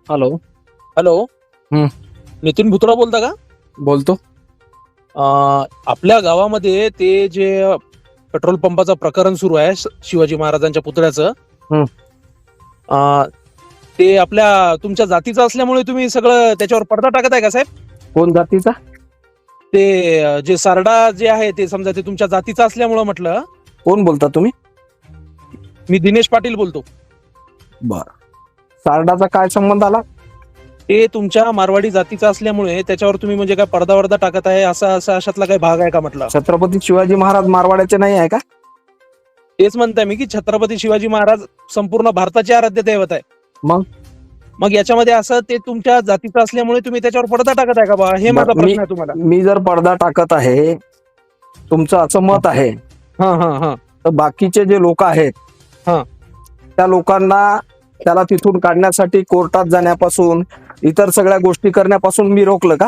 Hello. Hello. हं. नितीन भुतडा बोलता का? बोलतो. आपल्या गावामध्ये ते जे पेट्रोल पंपाचं प्रकरण सुरू आहे शिवाजी महाराजांच्या पुतळ्याचं. हं. ते आपल्या तुमच्या जातीचं असल्यामुळे तुम्ही सगळं त्याच्यावर पडदा टाकत आहे का साहेब? कोण जातीचा? ते जे सारडा जे आहे ते समजा ते तुमच्या जातीचं असल्यामुळं म्हटलं. कोण बोलता तुम्ही? मी दिनेश पाटील बोलतो. बर. सारडाचा काय संबंध आला? ते तुमच्या मारवाडी जातीचं असल्यामुळे त्याच्यावर तुम्ही म्हणजे काय पडदा वरदा टाकत आहे अशातला काही भाग आहे का म्हटलं? छत्रपती शिवाजी महाराज मारवाड्याचे नाही आहे का? तेच म्हणताय मी की छत्रपती शिवाजी महाराज संपूर्ण भारताचे आराध्य दैवत आहे. मग याच्यामध्ये असं ते तुमच्या जातीचं असल्यामुळे तुम्ही त्याच्यावर पडदा टाकत आहे का बा? हे माझा प्रश्न आहे तुम्हाला. मी जर पडदा टाकत आहे, तुमचं असं मत आहे, हा हा हा तर बाकीचे जे लोक आहेत हा. त्या लोकांना त्याला तिथून काढण्यासाठी कोर्टात जाण्यापासून इतर सगळ्या गोष्टी करण्यापासून मी रोखलं का?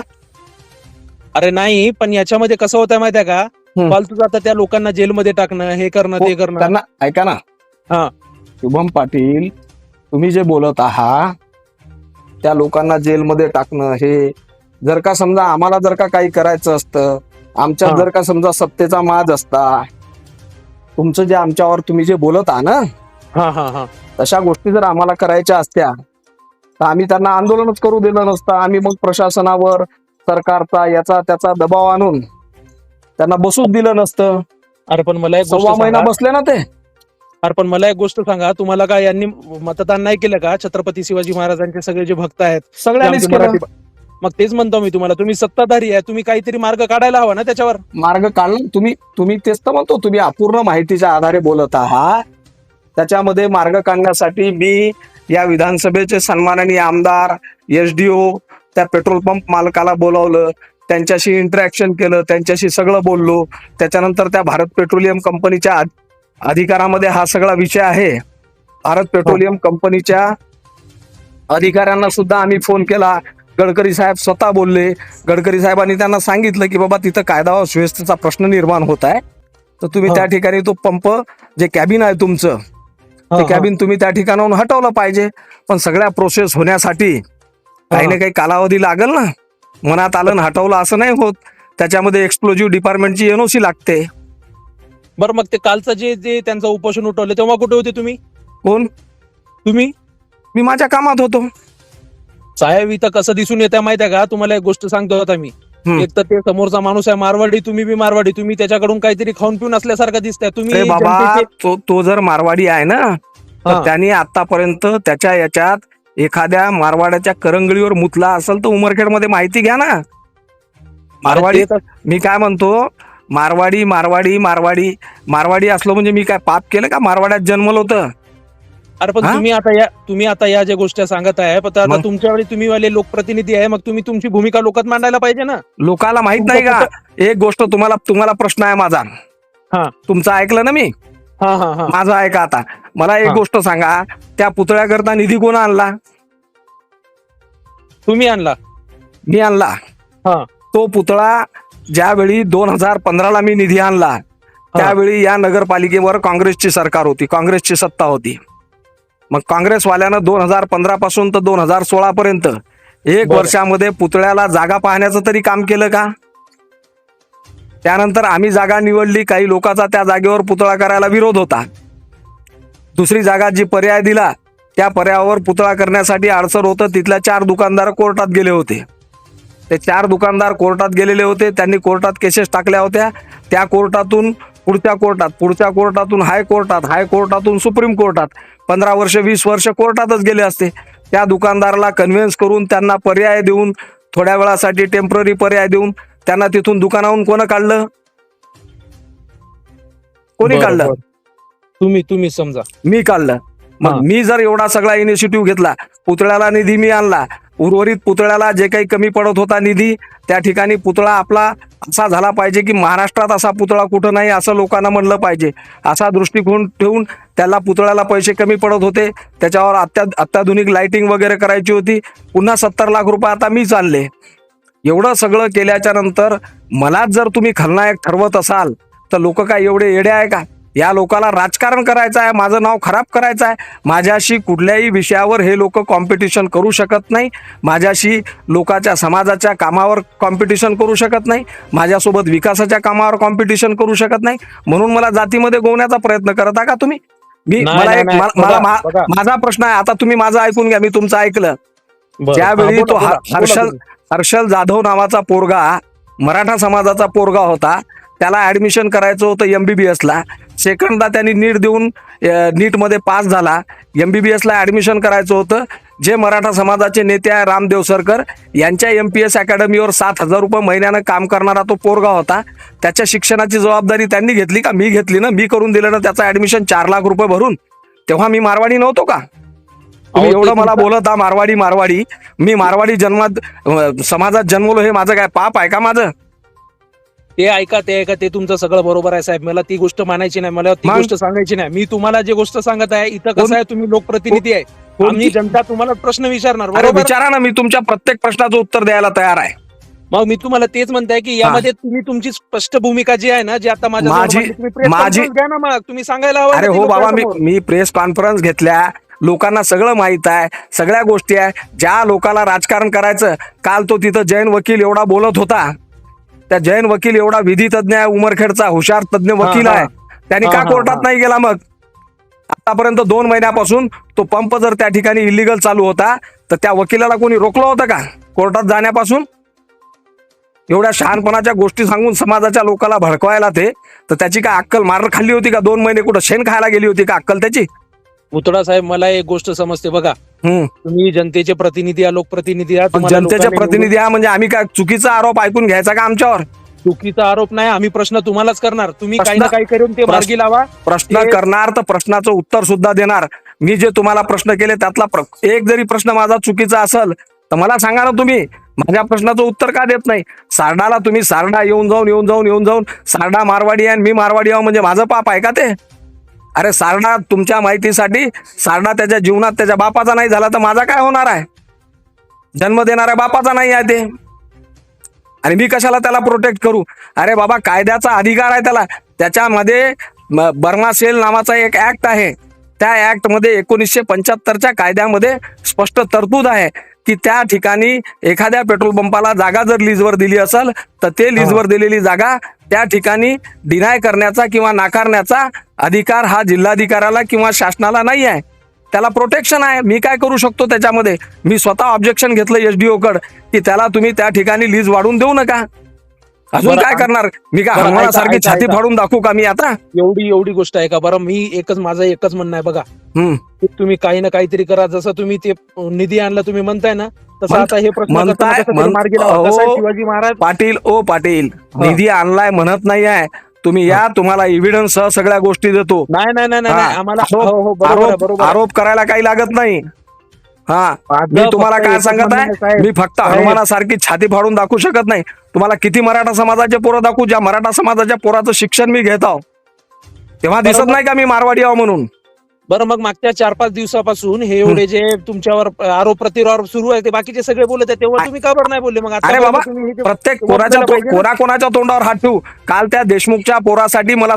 अरे नाही, पण याच्यामध्ये कसं होतं माहिती आहे का? हं. फालतू जाता त्या लोकांना जेलमध्ये टाकणं, हे करणं ते करणं. त्यांना ऐका ना. हा. शुभम पाटील, तुम्ही जे बोलत आहात त्या लोकांना जेलमध्ये टाकणं, हे जर का समजा आम्हाला जर का काही करायचं असतं, आमच्यात हा. जर का समजा सत्तेचा माज असता, तुमचं जे आमच्यावर तुम्ही जे बोलत आहात ना, हा हा हा तशा गोष्टी जर आम्हाला करायच्या असत्या तर आम्ही त्यांना आंदोलनच करू दिलं नसतं. आम्ही मग प्रशासनावर सरकारचा याचा त्याचा दबाव आणून त्यांना बसूच दिलं नसतं. अरे पण मला एक गोष्ट 1.25 महिना सांगा. बसले ना ते. अरे पण मला एक गोष्ट सांगा, तुम्हाला काय यांनी मतदान नाही केलं का? छत्रपती शिवाजी महाराजांचे सगळे जे भक्त आहेत ते सगळ्यांनीच आमचे केलं. मराठी. मग तेच म्हणतो मी तुम्हाला, तुम्ही सत्ताधारी आहे, तुम्ही काहीतरी मार्ग काढायला हवा ना त्याच्यावर. मार्ग काढला तुम्ही तेच तर म्हणतो, तुम्ही अपूर्ण माहितीच्या आधारे बोलत आहात. त्याच्यामध्ये मार्ग काढण्यासाठी मी या विधानसभेचे सन्माननीय आमदार, SDO, त्या पेट्रोल पंप मालकाला बोलावलं, त्यांच्याशी इंटरॅक्शन केलं, त्यांच्याशी सगळं बोललो. त्याच्यानंतर त्या भारत पेट्रोलियम कंपनीच्या अधिकारामध्ये हा सगळा विषय आहे. भारत पेट्रोलियम कंपनीच्या अधिकाऱ्यांना सुद्धा आम्ही फोन केला. गडकरी साहेब स्वतः बोलले. गडकरी साहेबांनी त्यांना सांगितलं की बाबा तिथं कायदा व सुव्यवस्थेचा प्रश्न निर्माण होत आहे, तर तुम्ही त्या ठिकाणी तो पंप जे कॅबिन आहे तुमचं, ते कॅबिन तुम्ही त्या ठिकाणाहून हटवलं पाहिजे. पण सगळ्या प्रोसेस होण्यासाठी काही ना काही कालावधी लागेल ना. मनात आलं हटवलं असं नाही होत. त्याच्यामध्ये एक्सप्लोजिव्ह डिपार्टमेंटची NOC लागते. बरं, मग ते कालचं जे त्यांचं उपोषण उठवलं तेव्हा कुठे होते तुम्ही? कोण? तुम्ही? मी माझ्या कामात होतो साहेब. इथं कसं दिसून येतं माहिती आहे का? तुम्हाला एक गोष्ट सांगतो आता मी. एक तर ते समोरचा माणूस आहे मारवाडी, तुम्ही बी मारवाडी, तुम्ही त्याच्याकडून काहीतरी खाऊन पिऊन असल्यासारखं दिसतंय तुम्ही. बाबा, तो जर मारवाडी आहे ना, तर त्यांनी आतापर्यंत त्याच्या याच्यात एखाद्या मारवाड्याच्या करंगळीवर मुतला असेल तर उमरखेडमध्ये माहिती घ्या ना. मारवाडी, मी काय म्हणतो, मारवाडी मारवाडी मारवाडी मारवाडी असलो म्हणजे मी काय पाप केलं का? मारवाड्यात जन्मलं होतं. अरे पण तुम्ही आता या ज्या गोष्टी सांगत आहे, पण आता तुमच्या वेळी तुम्ही वाले लोकप्रतिनिधी आहे, मग तुम्ही तुमची भूमिका लोकात मांडायला पाहिजे ना. लोकाला माहित नाही का? एक गोष्ट तुम्हाला प्रश्न आहे माझा. तुमचं ऐकलं ना मी. माझं ऐका आता. मला एक गोष्ट सांगा, त्या पुतळ्याकरता निधी कोण आणला? तुम्ही आणला. मी आणला. तो पुतळा ज्यावेळी 2015ला मी निधी आणला, त्यावेळी या नगरपालिकेवर काँग्रेसची सरकार होती, काँग्रेसची सत्ता होती. मग काँग्रेसवाल्यानं 2015 पासून तर 2016 पर्यंत 1 वर्षामध्ये पुतळ्याला जागा पाहण्याचं तरी काम केलं का? त्यानंतर आम्ही जागा निवडली, काही लोकांचा त्या जागेवर पुतळा करायला विरोध होता. दुसरी जागा जी पर्याय दिला, त्या पर्यायावर पुतळा करण्यासाठी अडचण होतं. तिथल्या 4 दुकानदार कोर्टात गेले होते. ते 4 दुकानदार कोर्टात गेलेले होते. त्यांनी कोर्टात केसेस टाकल्या होत्या. त्या कोर्टातून पुढच्या कोर्टातून हायकोर्टातून सुप्रीम कोर्टात 15 वर्ष 20 वर्ष कोर्टातच गेले असते. त्या दुकानदाराला कन्व्हिन्स करून त्यांना पर्याय देऊन, थोड्या वेळासाठी टेम्पररी पर्याय देऊन त्यांना तिथून दुकानाहून कोण काढलं? कोणी काढलं? तुम्ही समजा. मी काढलं. मग मी जर एवढा सगळा इनिशिएटिव्ह घेतला, पुतळ्याला निधी मी आणला, उर्वरित पुतळ्याला जे काही कमी पडत होता निधी, त्या ठिकाणी पुतळा आपला असा झाला पाहिजे की महाराष्ट्रात असा पुतळा कुठं नाही असं लोकांना म्हणलं पाहिजे, असा दृष्टिकोन ठेवून त्याला पुतळ्याला पैसे कमी पडत होते, त्याच्यावर अत्याधुनिक लाइटिंग वगैरे करायची होती. पुन्हा 70 लाख रुपये आता मीच आणले. एवढं सगळं केल्याच्या नंतर मलाच जर तुम्ही खलनायक ठरवत असाल तर लोक काय एवढे येडे आहे का? या लोकाला राजकारण करायचं आहे, माझं नाव खराब करायचं आहे. माझ्याशी कुठल्याही विषयावर हे लोक कॉम्पिटिशन करू शकत नाही. माझ्याशी लोकांच्या समाजाच्या कामावर कॉम्पिटिशन करू शकत नाही. माझ्यासोबत विकासाच्या कामावर कॉम्पिटिशन करू शकत नाही. म्हणून मला जातीमध्ये गोवण्याचा प्रयत्न करता का तुम्ही? मी नाही, मला नाही, एक नाही. मला बघा. माझा प्रश्न आहे. आता तुम्ही माझं ऐकून घ्या, मी तुमचं ऐकलं. बरं. ज्यावेळी हा, तो बोला, बोला, बोला तुम्ही. हर्षल जाधव नावाचा पोरगा, मराठा समाजाचा पोरगा होता, त्याला ऍडमिशन करायचं होतं MBBS-ला. सेकंडला त्यांनी नीट देऊन नीटमध्ये पास झाला. MBBS-ला ऍडमिशन करायचं होतं. जे मराठा समाजाचे नेते आहे रामदेव सरकर यांच्या MPS अकॅडमीवर 7,000 रुपये महिन्यानं काम करणारा तो पोरगा होता. त्याच्या शिक्षणाची जबाबदारी त्यांनी घेतली का? मी घेतली ना. मी करून दिलं ना त्याचं ऍडमिशन 4 लाख रुपये भरून. तेव्हा मी मारवाडी नव्हतो का? तुम्ही अहो, ते एवढं मला तुमचं- बोलत आहात मारवाडी. मी मारवाडी जन्मात समाजात जन्मलो, हे माझं काय पाप आहे का माझं? ते ऐका ते तुमचं सगळं बरोबर आहे साहेब. मला ती गोष्ट मानायची नाही, मला ती मग? गोष्ट सांगायची नाही. मी तुम्हाला जे गोष्ट सांगत आहे, इथं कसं आहे, तुम्ही लोकप्रतिनिधी आहे, आम्ही जनता तुम्हाला प्रश्न विचारणार, अरे बरोबर? विचारा ना, मी तुमच्या प्रत्येक प्रश्नाचं उत्तर द्यायला तयार आहे. मग मी तुम्हाला तेच म्हणताय की यामध्ये तुम्ही तुमची स्पष्ट भूमिका जी आहे ना, जी आता माझ्या माझी- समोर मांडली, तुम्ही press माझी- conference घ्या ना, मग तुम्ही सांगायला हवं अरे ना ती हो बाबा, लोकांसमोर. मी प्रेस कॉन्फरन्स घेतल्या. लोकांना सगळं माहित आहे, सगळ्या गोष्टी आहे. ज्या लोकाला राजकारण करायचं, काल तो तिथं जैन वकील एवढा बोलत होता. त्या जैन वकील एवढा विधी तज्ञ आहे, उमरखेडचा हुशार तज्ञ वकील आहे. त्यांनी का कोर्टात नाही गेला? मग आतापर्यंत 2 महिन्यापासून तो पंप जर त्या ठिकाणी इलिगल चालू होता, तर त्या वकिलाला कोणी रोखलं होतं का कोर्टात जाण्यापासून? एवढ्या शहाणपणाच्या गोष्टी सांगून समाजाच्या लोकांना भडकवायला ते, तर त्याची काय अक्कल मार खाल्ली होती का? 2 महिने कुठं शेण खायला गेली होती का अक्कल त्याची? पुतळा साहेब, मला एक गोष्ट समजते बघा, हम्म. तुम्ही जनतेचे प्रतिनिधी आहात, लोकप्रतिनिधी आहात, मग तुम्हाला जनतेचे लोकांनी प्रतिनिधी आहे म्हणजे आम्ही काय चुकीचा आरोप ऐकून घ्यायचा का आमच्यावर? चुकीचा आरोप नाही, आम्ही प्रश्न तुम्हालाच करणार. तुम्ही काही ना प्रश्न- काही करून ते मार्गी लावा. प्रश्न करणार तर प्रश्नाचं उत्तर सुद्धा देणार. मी जे तुम्हाला प्रश्न केले त्यातला एक जरी प्रश्न माझा चुकीचा असेल तर मला सांगा ना. तुम्ही माझ्या प्रश्नाचं उत्तर का देत नाही? सारडाला तुम्ही सारडा येऊन जाऊन सारडा मारवाडी आहे, मी मारवाडी आहो म्हणजे माझं पाप आहे का ते? अरे सारडा, तुमच्या माहितीसाठी, सारडा त्याच्या जीवनात त्याच्या बापाचा नाही झाला तर माझा काय होणार आहे? जन्म देणाऱ्या बापाचा नाही आहे ते, आणि मी कशाला त्याला प्रोटेक्ट करू? अरे बाबा, कायद्याचा अधिकार आहे त्याला. त्याच्यामध्ये बर्मा सेल नावाचा एक ऍक्ट आहे. त्या ऍक्ट मध्ये 1975च्या कायद्यामध्ये स्पष्ट तरतूद आहे की त्या ठिकाणी एखाद्या पेट्रोल पंपाला जागा जर लीजवर दिली असेल तर ते लीजवर दिलेली जागा त्या ठिकाणी डिनाय करण्याचा किंवा नाकारण्याचा अधिकार हा जिल्हाधिकाऱ्याला किंवा शासनाला नाही आहे. त्याला प्रोटेक्शन आहे. मी काय करू शकतो त्याच्यामध्ये? मी स्वतः ऑब्जेक्शन घेतलं SDO कडे की त्याला तुम्ही त्या ठिकाणी लीज वाढून देऊ नका. अजून काय करणार? मी काय बरं, हनुमानासारखी ऐका, छाती ऐका. फाडून दाखवू का मी आता? एवढी गोष्ट आहे का? बरं, माझं एकच म्हणणं आहे बघा, हम्म. की तुम्ही काही ना काहीतरी करा. जसं तुम्ही ते निधी आणला तुम्ही म्हणताय ना, तसं म्हणत- आता हे प्रश्न म्हणताय- करताना कसं तरी मार्गी लावा. हो. कसं आहे, शिवाजी महाराज पाटील निधी आणलाय म्हणत नाही आहे. तुम्ही या, तुम्हाला एव्हिडन्स सह सगळ्या गोष्टी देतो. नाही, आम्हाला आरोप- हो, बरोबर आहे, आरोप बरोबर आहे. आरोप करायला काही लागत नाही. हा, माझं मी तुम्हाला फक्त काय एकच सांगत म्हणणं आहे, आहे? साहेब, मी फक्त साहेब. हनुमानासारखी छाती फाडून दाखवू शकत नाही. तुम्हाला किती मराठा समाजाचे पोरं दाखवू, ज्या मराठा समाजाच्या पोराचं शिक्षण मी घेत आहो, तेव्हा दिसत बरोबर. नाही का मी मारवाडी आहो म्हणून? बरं, मग मागच्या 4-5 दिवसापासून हे एवढे जे तुमच्यावर आरोप प्रतिआरोप सुरू आहे, ते बाकीचे सगळे बोलत आहेत, तेव्हा तुम्ही का बरं नाही बोलले? मग आता अरे बाबा, तुम्ही हे जे- प्रत्येक बोलायला पाहिजे ना. कोणाच्या तोंडावर हात ठेवू? काल त्या देशमुखच्या पोरासाठी मला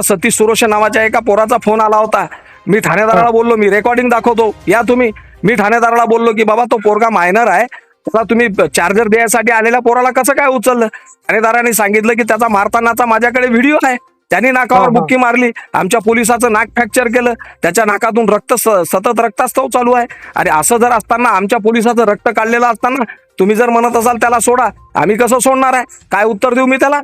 सतीश सुरोशे नावाच्या एका पोराचा फोन आला होता. मी ठाणेदाराला बोललो, मी रेकॉर्डिंग दाखवतो, या तुम्ही. मी ठाणेदाराला बोललो की बाबा, तो पोरगा मायनर आहे, त्याला तुम्ही चार्जर द्यायसाठी आलेल्या पोराला कसं काय उचललं? ठाणेदारांनी सांगितलं की त्याचा मारतानाचा माझ्याकडे व्हिडिओ आहे. त्यांनी नाकावर बुक्की मारली, आमच्या पोलिसाचं नाक फ्रॅक्चर केलं, त्याच्या नाकातून सतत रक्तस्त्राव चालू आहे. अरे असं जर असताना, आमच्या पोलिसाचं रक्त काढलेलं असताना तुम्ही जर म्हणत असाल त्याला सोडा, आम्ही कसं सोडणार आहे? काय उत्तर देऊ मी त्याला?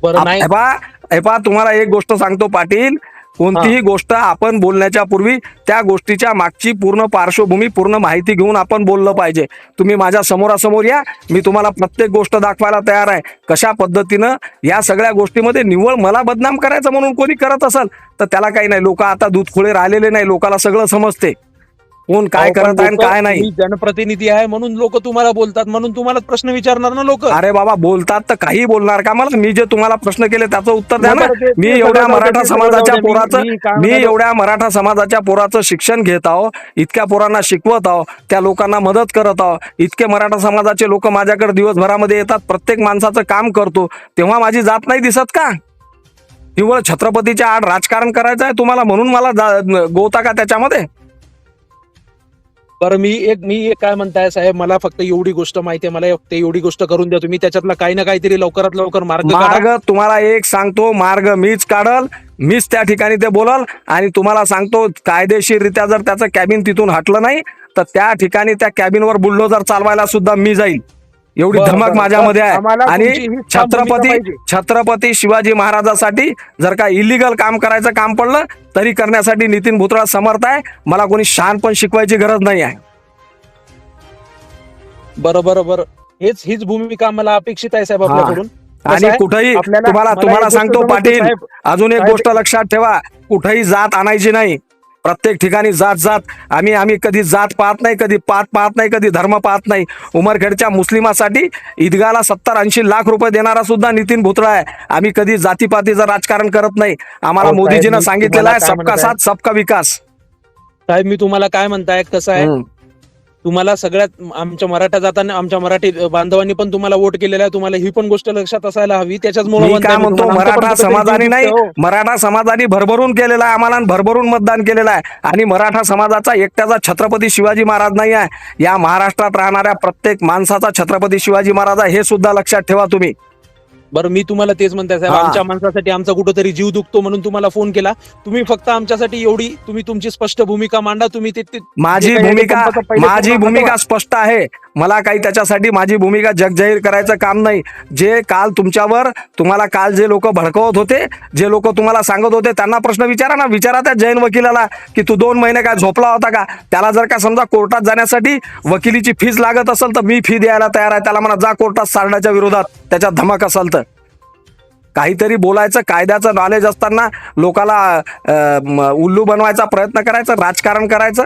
बरं नाही, हे पहा, तुम्हाला एक गोष्ट सांगतो पाटील, कोणतीही गोष्ट आपण बोलण्याच्या पूर्वी त्या गोष्टीच्या मागची पूर्ण पार्श्वभूमी, पूर्ण माहिती घेऊन आपण बोललं पाहिजे. तुम्ही माझ्या समोरासमोर या, मी तुम्हाला प्रत्येक गोष्ट दाखवायला तयार आहे. कशा पद्धतीनं या सगळ्या गोष्टीमध्ये निव्वळ मला बदनाम करायचं म्हणून कोणी करत असेल तर त्याला काही नाही. लोक आता दूधखोळे राहिलेले नाही, लोकांना सगळं समजते कोण काय करत आहे आणि काय नाही. तुम्ही जनप्रतिनिधी आहे म्हणून लोक तुम्हाला बोलतात, म्हणून तुम्हाला प्रश्न विचारणार ना लोक. अरे बाबा, बोलतात तर काही बोलणार का? मला मी जे तुम्हाला प्रश्न केले त्याचं उत्तर द्या ना. मी एवढ्या मराठा समाजाच्या पोराचं शिक्षण घेत आहो, इतक्या पोरांना शिकवत आहो, त्या लोकांना मदत करत आहो, इतके मराठा समाजाचे लोक माझ्याकडे दिवसभरामध्ये येतात, प्रत्येक माणसाचं काम करतो, तेव्हा माझी जात नाही दिसत का? निव्वळ छत्रपतीच्या आड राजकारण करायचं आहे तुम्हाला, म्हणून मला गोवता का त्याच्यामध्ये? बरं, मी एक काय म्हणताय साहेब, मला फक्त एवढी गोष्ट माहिती आहे, मला फक्त एवढी गोष्ट करून द्या तुम्ही, त्याच्यातला काही ना काहीतरी लवकरात लवकर मार्ग काढा. तुम्हाला एक सांगतो, मार्ग मीच काढल, मीच त्या ठिकाणी ते बोलल. आणि तुम्हाला सांगतो, कायदेशीररित्या जर त्याचं कॅबिन तिथून हटलं नाही तर त्या ठिकाणी त्या कॅबिनवर बुलडोजर चालवायला सुद्धा मी जाईल, एवढी बरं, धमक बरं. माझ्यामध्ये आहे. आम्हाला आणि तुमची ही ठाम भूमिका पाहिजे. छत्रपती शिवाजी महाराजासाठी जर का इलिगल काम करायचं काम पडलं तरी करण्यासाठी नितीन भुतळा समर्थ आहे. मला कोणी शहाण पण शिकवायची गरज नाही आहे. बरोबर, हीच भूमिका मला अपेक्षित आहे साहेब आपल्याकडून. आणि कुठेही तुम्हाला सांगतो पाटील, अजून एक गोष्ट लक्षात ठेवा, कुठेही जात आणायची नाही. प्रत्येक ठिकाणी जात आम्ही कधी जात पाहत नाही, कधी पात पाहत नाही, कधी धर्म पाहत नाही. उमरखेडच्या मुस्लिमासाठी ईदगाला 70-80 लाख रुपये देणारा सुद्धा नितीन भुतळा आहे. आम्ही कधी जातीपातीचं राजकारण करत नाही. आम्हाला मोदीजीनं सांगितलेलं आहे, सबका साथ सबका विकास. साहेब, मी तुम्हाला काय म्हणताय, कसं आहे, तुम्हाला सगळ्यात आमच्या मराठा जाताना आमच्या मराठी बांधवांनी पण तुम्हाला वोट केलेला आहे, तुम्हाला ही पण गोष्ट लक्षात असायला हवी. त्याच्याचमुळे काय म्हणतो, मराठा समाजाने नाही, मराठा समाजाने भरभरून केलेला आहे आम्हाला, भरभरून मतदान केलेलं आहे. आणि मराठा समाजाचा एकट्याचा छत्रपती शिवाजी महाराज नाही आहे, या महाराष्ट्रात राहणाऱ्या प्रत्येक माणसाचा छत्रपती शिवाजी महाराज आहे, हे सुद्धा लक्षात ठेवा तुम्ही. बरं, मी तुम्हाला तेच म्हणताय साहेब, आमच्या माणसासाठी आमचा कुठेतरी जीव दुखतो म्हणून तुम्हाला फोन केला. तुम्ही फक्त आमच्यासाठी एवढी तुम्ही तुमची स्पष्ट भूमिका मांडा. तुम्ही माझी भूमिका स्पष्ट आहे. मला काही त्याच्यासाठी माझी भूमिका जगजाहीर करायचं काम नाही. जे काल तुम्हाला काल जे लोक भडकवत होते, जे लोक तुम्हाला सांगत होते, त्यांना प्रश्न विचारा ना. विचारा त्या जैन वकिलाला की तू 2 महिने काय झोपला होता का? त्याला जर का समजा कोर्टात जाण्यासाठी वकिलीची फीस लागत असेल तर मी फी द्यायला तयार आहे. त्याला म्हणा जा कोर्टात सारण्याच्या विरोधात, त्याच्यात धमक असेल तर. काहीतरी बोलायचं, कायद्याचं नॉलेज असताना लोकाला उल्लू बनवायचा प्रयत्न करायचा, राजकारण करायचं.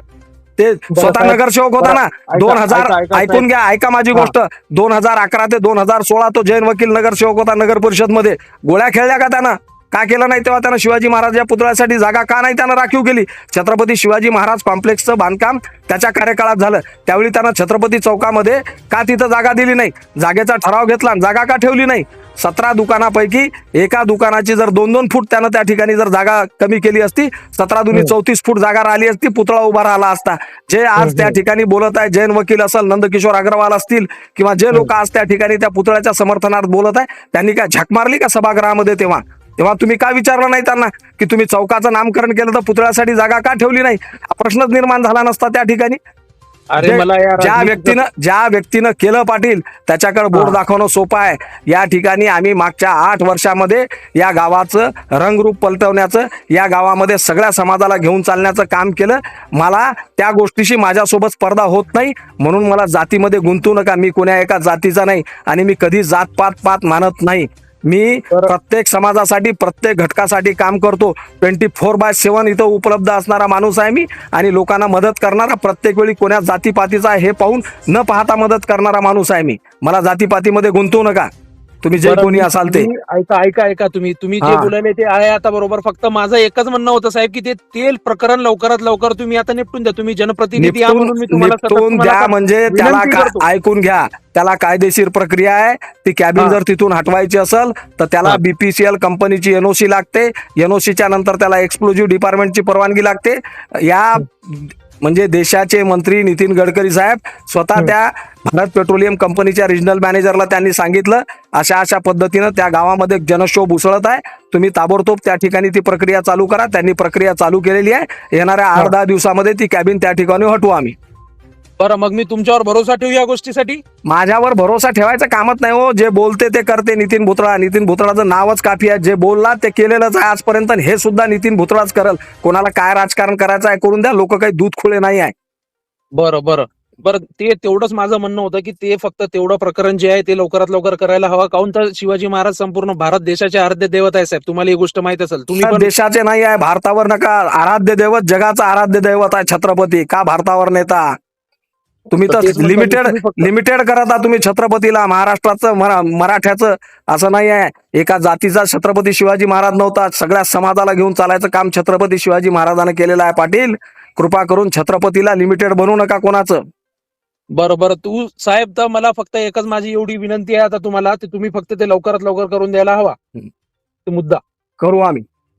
ते स्वतः नगरसेवक होता ना 2000, ऐकून घ्या, ऐका माझी गोष्ट. 2011 ते 2016 तो जैन वकील नगरसेवक होता नगर परिषद मध्ये. गोळ्या खेळल्या का त्यानं? का केलं नाही तेव्हा त्यानं? शिवाजी महाराज या पुतळ्यासाठी जागा का नाही त्यानं राखीव केली? छत्रपती शिवाजी महाराज कॉम्प्लेक्सचं बांधकाम त्याच्या कार्यकाळात झालं, त्यावेळी त्यानं छत्रपती चौकामध्ये का तिथं जागा दिली नाही? जागेचा ठराव घेतला, जागा का ठेवली नाही? 17 दुकानापैकी एका दुकानाची जर 2-2 फूट त्यानं त्या ठिकाणी जर जागा कमी केली असती, 17 दुनी 34 फूट जागा राहिली असती, पुतळा उभा राहिला असता. जे आज त्या ठिकाणी बोलत आहे, जैन वकील असेल, नंदकिशोर अग्रवाल असतील, किंवा जे लोक आज त्या ठिकाणी त्या पुतळ्याच्या समर्थनार्थ बोलत आहे, त्यांनी काय झक मारली का सभागृहामध्ये? तेव्हा तुम्ही का विचारलं नाही त्यांना की तुम्ही चौकाचं नामकरण केलं तर पुतळ्यासाठी जागा का ठेवली नाही? हा प्रश्नच निर्माण झाला नसता त्या ठिकाणी. ज्या व्यक्तीनं केलं पाटील, त्याच्याकडे बोर्ड दाखवणं सोपं आहे. या ठिकाणी आम्ही मागच्या 8 वर्षामध्ये या गावाचं रंगरूप पलटवण्याचं, या गावामध्ये सगळ्या समाजाला घेऊन चालण्याचं काम केलं. मला त्या गोष्टीशी माझ्यासोबत स्पर्धा होत नाही, म्हणून मला जातीमध्ये गुंतू नका. मी कोण्या एका जातीचा नाही आणि मी कधी जात-पात मानत नाही. मी प्रत्येक समाजासाठी, प्रत्येक घटकासाठी काम करतो. 24/7 इथं उपलब्ध असणारा माणूस आहे मी, आणि लोकांना मदत करणारा, प्रत्येक वेळी कोण्या जातीपातीचा आहे हे पाहून न पाहता मदत करणारा माणूस आहे मी. मला जातीपातीमध्ये गुंतवू नका, तुम्ही जे कोणी असाल ते. ऐका तुम्ही जे बोलायले ते आहे आता बरोबर. फक्त माझं एकच म्हणणं होतं साहेब की ते तेल प्रकरण लवकरात लवकर तुम्ही आता निपटून द्या. तुम्ही जनप्रतिनिधी म्हणून मी निपटून द्या. म्हणजे त्याला ऐकून घ्या, त्याला कायदेशीर प्रक्रिया आहे. ती कॅबिन जर तिथून हटवायची असेल तर त्याला BPCL कंपनीची NOC लागते. NOCच्या नंतर त्याला एक्सप्लोजिव्ह डिपार्टमेंटची परवानगी लागते. या म्हणजे देशाचे मंत्री नितीन गडकरी साहेब स्वतः त्या भारत पेट्रोलियम कंपनीच्या रिजनल मॅनेजरला त्यांनी सांगितलं, अशा पद्धतीनं त्या गावामध्ये जनक्षोभ उसळत आहे, तुम्ही ताबडतोब त्या ठिकाणी ती प्रक्रिया चालू करा. त्यांनी प्रक्रिया चालू केलेली आहे. येणाऱ्या 8-10 दिवसामध्ये ती कॅबिन त्या ठिकाणी हटवू आम्ही. बरं, मग मी तुमच्यावर भरोसा ठेवू या गोष्टीसाठी? माझ्यावर भरोसा ठेवायचं कामच नाही हो. जे बोलते ते करते नितीन भुतळा. नितीन भुतळाचं नावच काफी आहे. जे बोलला ते केलेलंच आहे आजपर्यंत, हे सुद्धा नितीन भुतळाच करल. कोणाला काय राजकारण करायचं आहे करून द्या, लोक काही दूध खुळे नाही आहे. बरं, ते तेवढंच माझं म्हणणं होतं की ते फक्त तेवढं प्रकरण जे आहे ते लवकरात लवकर करायला हवं. काऊन तर शिवाजी महाराज संपूर्ण भारत देशाचे आराध्य दैवत आहे साहेब. तुम्हाला ही गोष्ट माहित असेल. तुम्ही पण देशाचे नाही आहे, भारतावर नका. आराध्य दैवत, जगाचा आराध्य दैवत आहे छत्रपती. का भारतावर नेता? तुम्ही तर लिमिटेड करता तुम्ही छत्रपतीला. महाराष्ट्राचं, मराठ्याचं असं नाही आहे. एका जातीचा छत्रपती शिवाजी महाराज नव्हता. सगळ्या समाजाला घेऊन चालायचं काम छत्रपती शिवाजी महाराजांनी केलेलं आहे. पाटील, कृपा करून छत्रपतीला लिमिटेड बनवू नका कोणाचं. बरोबर. तू साहेब, तर मला फक्त एकच माझी एवढी विनंती आहे आता तुम्हाला, तुम्ही फक्त ते लवकरात लवकर करून द्यायला हवा ते मुद्दा. करू आम्ही.